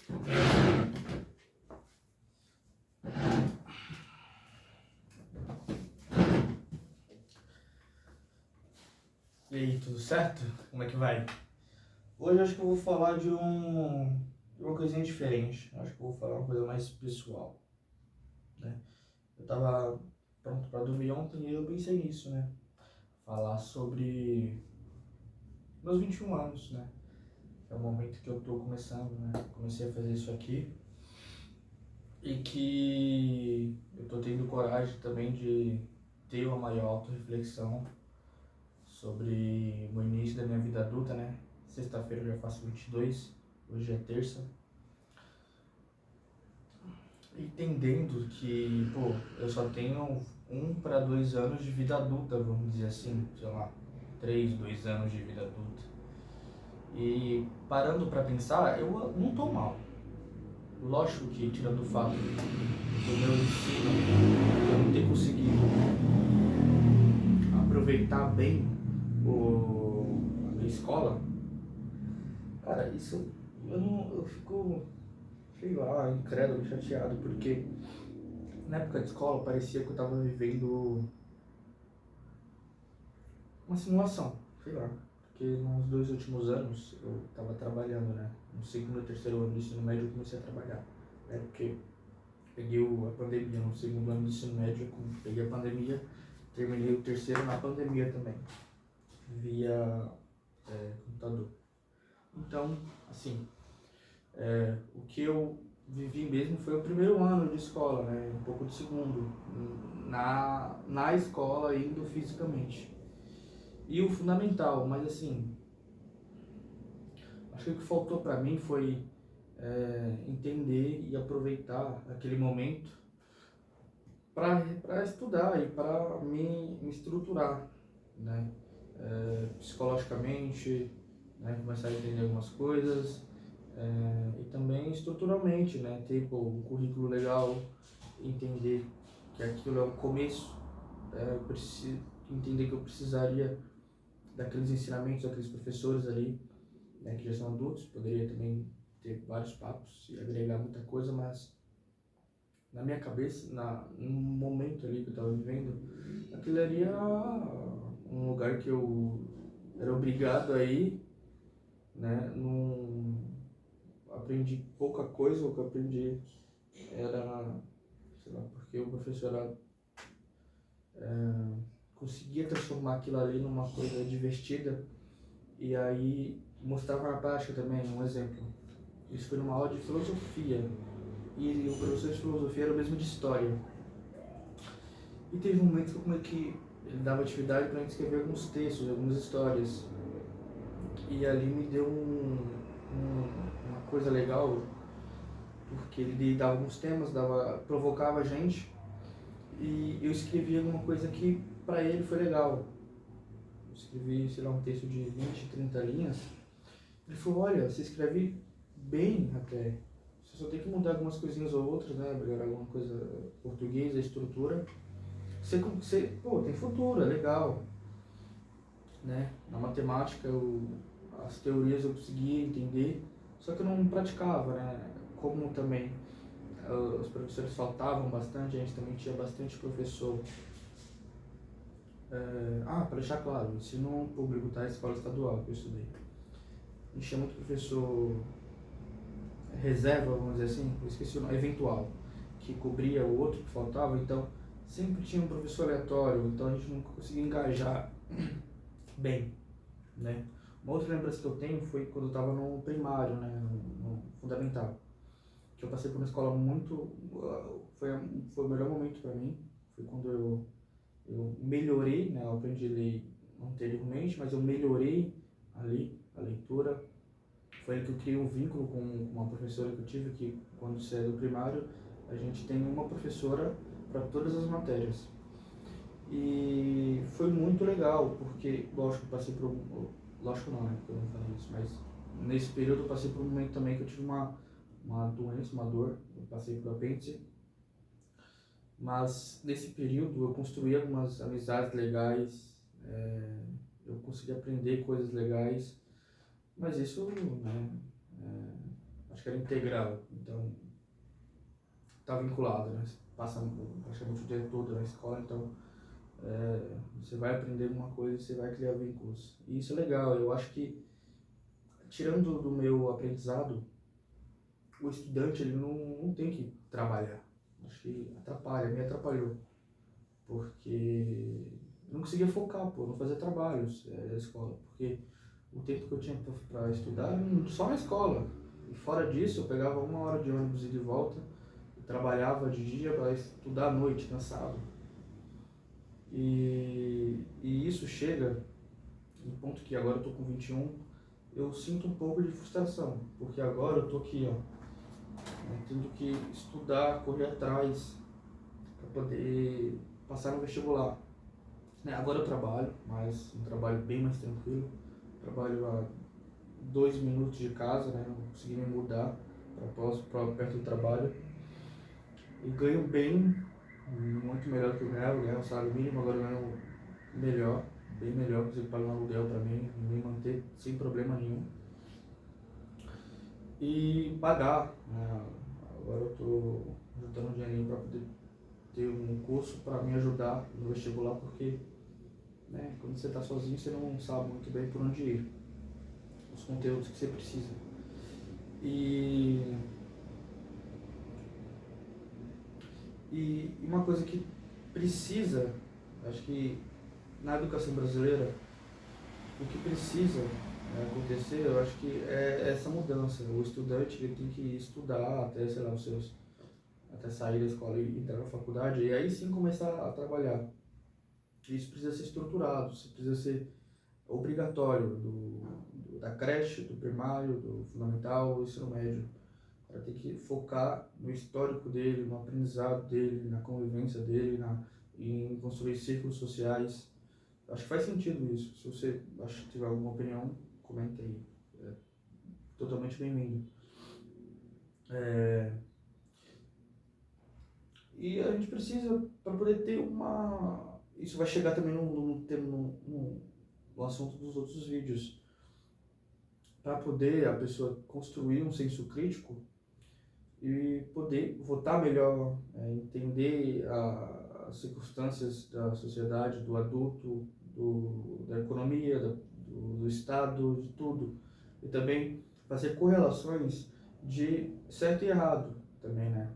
E aí, tudo certo? Como é que vai? Hoje eu acho que eu vou falar de uma coisinha diferente. Eu acho que eu vou falar uma coisa mais pessoal, né? Eu tava pronto pra dormir ontem e eu pensei nisso, né? Falar sobre meus 21 anos, né? É o momento que eu tô começando, né? Comecei a fazer isso aqui e que eu tô tendo coragem também de ter uma maior autorreflexão sobre o início da minha vida adulta, né? Sexta-feira eu já faço 22, hoje é terça. Entendendo que, pô, eu só tenho 1 para 2 anos de vida adulta, vamos dizer assim, sei lá, 2 anos de vida adulta. E parando pra pensar, eu não tô mal. Lógico que, tirando o fato do meu ensino, eu não ter conseguido aproveitar bem a minha escola, cara, isso eu fico, sei lá, incrédulo, chateado, porque na época de escola parecia que eu tava vivendo uma simulação, sei lá. Porque nos 2 últimos anos eu tava trabalhando, né? No segundo e terceiro ano do ensino médio eu comecei a trabalhar, né? Porque peguei a pandemia no segundo ano do ensino médio, peguei a pandemia, terminei o terceiro na pandemia também, via computador. Então, assim, o que eu vivi mesmo foi o primeiro ano de escola, né? Um pouco do segundo, na escola, indo fisicamente. E o fundamental, mas assim, acho que o que faltou para mim foi entender e aproveitar aquele momento para estudar e para me estruturar, né? Psicologicamente, né? Começar a entender algumas coisas, e também estruturalmente, né? Ter um currículo legal, entender que aquilo é o começo, preciso entender que eu precisaria daqueles ensinamentos, daqueles professores ali, né, que já são adultos. Poderia também ter vários papos e agregar muita coisa, mas na minha cabeça, no momento ali que eu estava vivendo, aquilo ali era um lugar que eu era obrigado a ir, né? Não aprendi pouca coisa, o que eu aprendi era, sei lá, porque o professorado conseguia transformar aquilo ali numa coisa divertida e aí mostrava na prática também. Um exemplo, isso foi numa aula de filosofia e o professor de filosofia era o mesmo de história. E teve um momento que ele dava atividade para a gente escrever alguns textos, algumas histórias. E ali me deu uma coisa legal, porque ele dava alguns temas, provocava a gente, e eu escrevi alguma coisa que para ele foi legal. Eu escrevi, sei lá, um texto de 20, 30 linhas. Ele falou: olha, você escreve bem até. Você só tem que mudar algumas coisinhas ou outras, né? Melhorar alguma coisa português, a estrutura. Você pô, tem futuro, é legal, né? Na matemática, as teorias eu conseguia entender, só que eu não praticava, né? Como também os professores faltavam bastante, a gente também tinha bastante professor. Para deixar claro, ensino público, tá? Escola estadual que eu estudei. A gente tinha muito professor reserva, vamos dizer assim, eu esqueci o nome, eventual, que cobria o outro que faltava, então sempre tinha um professor aleatório, então a gente não conseguia engajar bem, né? Uma outra lembrança que eu tenho foi quando eu estava no primário, né, no fundamental, que eu passei por uma escola muito, foi o melhor momento para mim, foi quando eu melhorei, né, eu aprendi a ler anteriormente, mas eu melhorei ali a leitura. Foi aí que eu criei um vínculo com uma professora que eu tive, que quando você é do primário, a gente tem uma professora para todas as matérias. E foi muito legal, porque, lógico, eu passei por lógico não, né, porque eu não falei isso, mas nesse período eu passei por um momento também que eu tive uma doença, uma dor, eu passei por apêndice, mas nesse período eu construí algumas amizades legais, eu consegui aprender coisas legais, mas isso, né, acho que era integral, então tá vinculado, né? Você passa praticamente o dia todo na escola, então você vai aprender uma coisa e você vai criar vínculos. E isso é legal, eu acho que, tirando do meu aprendizado, o estudante ele não tem que trabalhar. Acho que atrapalha, me atrapalhou. Porque eu não conseguia focar, pô, não fazia trabalhos da escola. Porque o tempo que eu tinha para estudar era só na escola. E fora disso, eu pegava 1 hora de ônibus e de volta, e trabalhava de dia para estudar à noite, cansado. E isso chega no ponto que agora eu tô com 21, eu sinto um pouco de frustração, porque agora eu tô aqui, ó, tendo que estudar, correr atrás para poder passar no vestibular. Agora eu trabalho, mas um trabalho bem mais tranquilo. Trabalho a 2 minutos de casa, né? Não consegui me mudar para perto do trabalho. E ganho bem, muito melhor do que eu ganhava um salário mínimo, agora eu ganho melhor, bem melhor, consigo pagar um aluguel para mim, me manter sem problema nenhum. E pagar, né? Agora eu estou juntando um dinheirinho para poder ter um curso para me ajudar no vestibular, porque quando você está sozinho você não sabe muito bem por onde ir, os conteúdos que você precisa. E uma coisa que precisa, acho que na educação brasileira, o que precisa acontecer, eu acho que é essa mudança. O estudante ele tem que estudar até, sei lá, até sair da escola e entrar na faculdade, e aí sim começar a trabalhar. Isso precisa ser estruturado, isso precisa ser obrigatório, da creche, do primário, do fundamental, do ensino médio. Ela tem que focar no histórico dele, no aprendizado dele, na convivência dele, em construir círculos sociais. Acho que faz sentido isso. Se você tiver alguma opinião, comenta aí. É totalmente bem-vindo. E a gente precisa, para poder ter uma... Isso vai chegar também no assunto dos outros vídeos. Para poder a pessoa construir um senso crítico e poder votar melhor, entender as circunstâncias da sociedade, do adulto, da economia, do Estado, de tudo. E também fazer correlações de certo e errado também, né?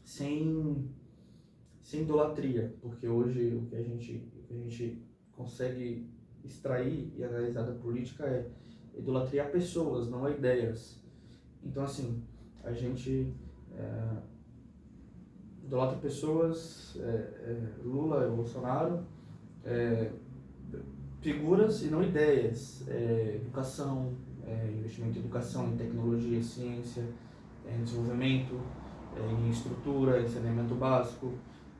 Sem idolatria, porque hoje o que a gente consegue extrair e analisar da política é idolatria a pessoas, não a ideias. Então, assim, a gente idolatra pessoas, Lula e Bolsonaro, figuras e não ideias. Educação, investimento em educação, em tecnologia, ciência, em desenvolvimento, em estrutura, em saneamento básico.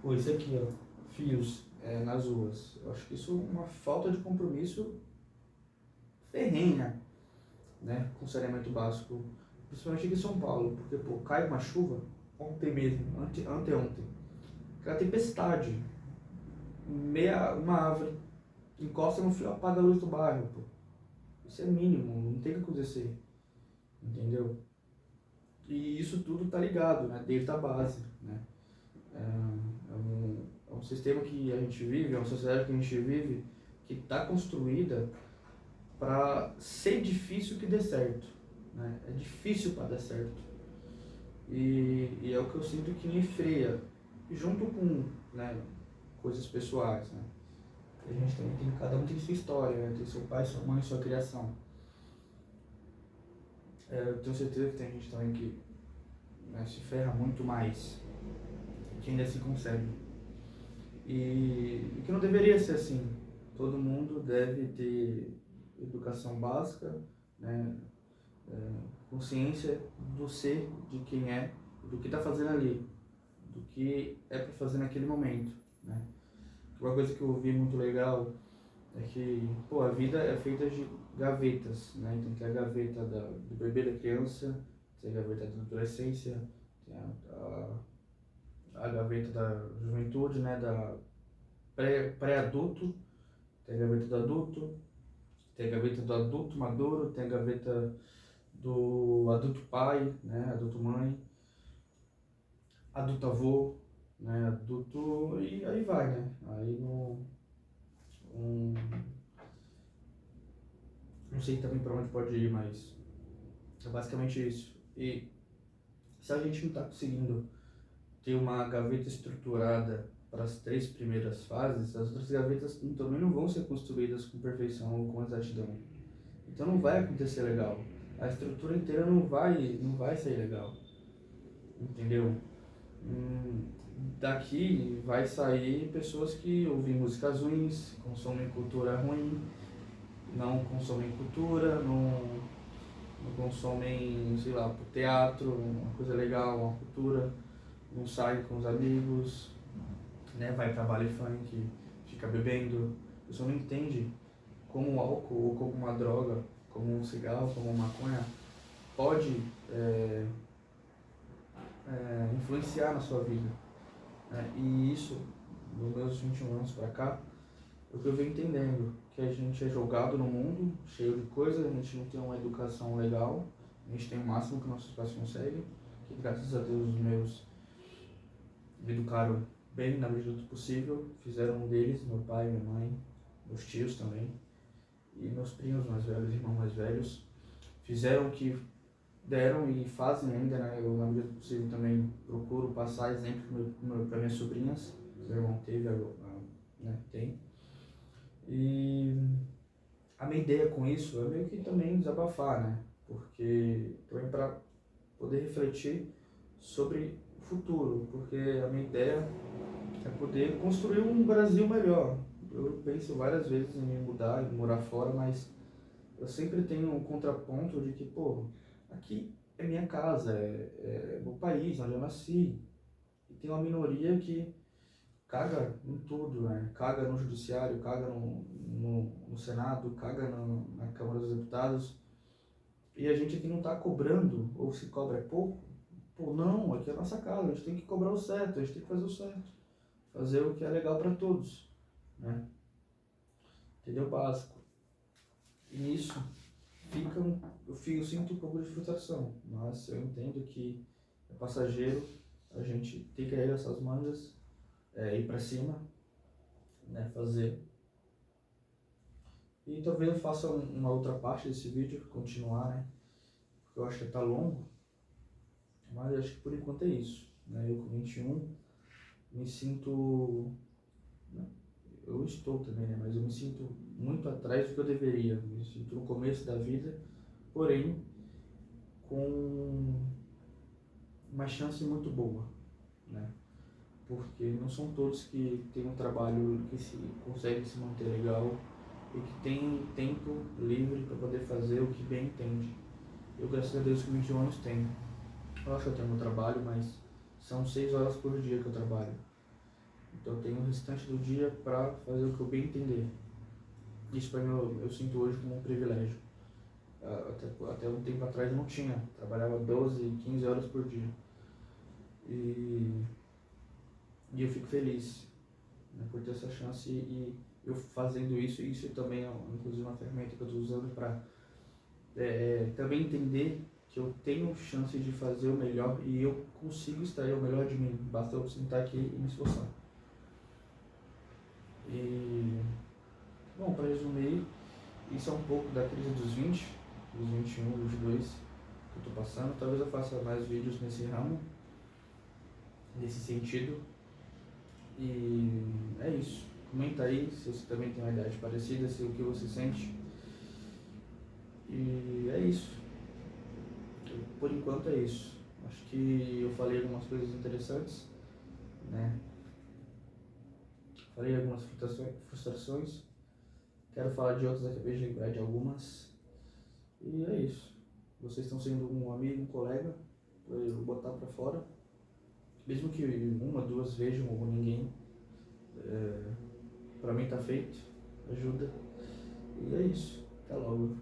Pô, isso aqui, ó, fios nas ruas. Eu acho que isso é uma falta de compromisso ferrenha, né, com saneamento básico, principalmente aqui em São Paulo, porque, pô, cai uma chuva, ontem mesmo, anteontem, aquela tempestade, uma árvore encosta no fio, apaga a luz do bairro, pô. Isso é mínimo, não tem que acontecer, entendeu? E isso tudo tá ligado, né, desde a base, né. É um sistema que a gente vive, é uma sociedade que a gente vive, que está construída para ser difícil que dê certo, né? É difícil para dar certo. E é o que eu sinto que me freia, junto com, né, coisas pessoais, né? A gente também cada um tem sua história, né? Tem seu pai, sua mãe, sua criação. Eu tenho certeza que tem gente também que, né, se ferra muito mais, que ainda assim consegue. E que não deveria ser assim. Todo mundo deve ter educação básica, né? Consciência do ser, de quem é, do que está fazendo ali, do que é para fazer naquele momento, né? Uma coisa que eu ouvi muito legal é que, pô, a vida é feita de gavetas, né? Então tem a gaveta do bebê, da criança, tem a gaveta da adolescência, tem a gaveta da juventude, né? Da pré-adulto, tem a gaveta do adulto, tem a gaveta do adulto maduro, tem a gaveta do adulto pai, né, adulto mãe, adulto avô, né, adulto e aí vai, né? Aí um, não sei também para onde pode ir, mas é basicamente isso. E se a gente não está conseguindo ter uma gaveta estruturada para as 3 primeiras fases, as outras gavetas também não vão ser construídas com perfeição ou com exatidão. Então não vai acontecer legal. A estrutura inteira não vai sair legal. Entendeu? Daqui vai sair pessoas que ouvem músicas ruins, consomem cultura ruim, não consomem cultura, não consomem, sei lá, teatro, uma coisa legal, uma cultura, não sai com os amigos, né? Vai pra baile funk, fica bebendo. A pessoa não entende como o álcool ou como uma droga, como um cigarro, como uma maconha pode influenciar na sua vida. Né? E isso, dos meus 21 anos pra cá, é o que eu venho entendendo, que a gente é jogado no mundo, cheio de coisas, a gente não tem uma educação legal, a gente tem o máximo que nossos pais conseguem, que graças a Deus os meus me educaram bem na medida do possível, fizeram um deles, meu pai, minha mãe, meus tios também, e meus primos mais velhos, irmãos mais velhos, fizeram o que deram e fazem ainda, né? Eu na medida do possível também procuro passar exemplo para minhas sobrinhas, meu irmão teve, né, tem. E a minha ideia com isso é meio que também desabafar, né? Porque também para poder refletir sobre o futuro, porque a minha ideia é poder construir um Brasil melhor. Eu penso várias vezes em me mudar, em morar fora, mas eu sempre tenho um contraponto de que, pô, aqui é minha casa, é meu país, onde eu nasci. E tem uma minoria que caga em tudo, né? Caga no judiciário, caga no Senado, caga na Câmara dos Deputados. E a gente aqui não está cobrando, ou se cobra é pouco. Pô, não, aqui é a nossa casa, a gente tem que cobrar o certo, a gente tem que fazer o certo. Fazer o que é legal para todos, né? Entendeu? Básico. E nisso eu sinto um pouco de frustração, mas eu entendo que é passageiro, a gente tem que erguer essas mangas, ir para cima, né, fazer. E talvez eu faça uma outra parte desse vídeo, continuar, né, porque eu acho que tá longo, mas eu acho que por enquanto é isso, né, eu com 21 me sinto, né, eu estou também, né, mas eu me sinto muito atrás do que eu deveria, me sinto no começo da vida, porém com uma chance muito boa, né? Porque não são todos que têm um trabalho que consegue se manter legal e que tem tempo livre para poder fazer o que bem entende. Eu, graças a Deus, com 21 anos tenho. Eu acho que eu tenho meu trabalho, mas são 6 horas por dia que eu trabalho. Então eu tenho o restante do dia para fazer o que eu bem entender. Isso para mim eu sinto hoje como um privilégio. Até um tempo atrás eu não tinha. Trabalhava 12, 15 horas por dia. E eu fico feliz, né, por ter essa chance e eu fazendo isso também é inclusive uma ferramenta que eu estou usando para também entender que eu tenho chance de fazer o melhor e eu consigo extrair o melhor de mim, basta eu sentar aqui e me esforçar. E, bom, para resumir, isso é um pouco da crise dos 20, dos 21, dos 22 que eu estou passando. Talvez eu faça mais vídeos nesse ramo, nesse sentido. E é isso. Comenta aí se você também tem uma idade parecida, se o que você sente. E é isso. Por enquanto é isso. Acho que eu falei algumas coisas interessantes, né? Falei algumas frustrações. Quero falar de outras, acabei de lembrar de algumas. E é isso. Vocês estão sendo um amigo, um colega, pra eu botar pra fora. Mesmo que uma, duas vejam ou ninguém. Pra mim tá feito. Ajuda. E é isso. Até logo.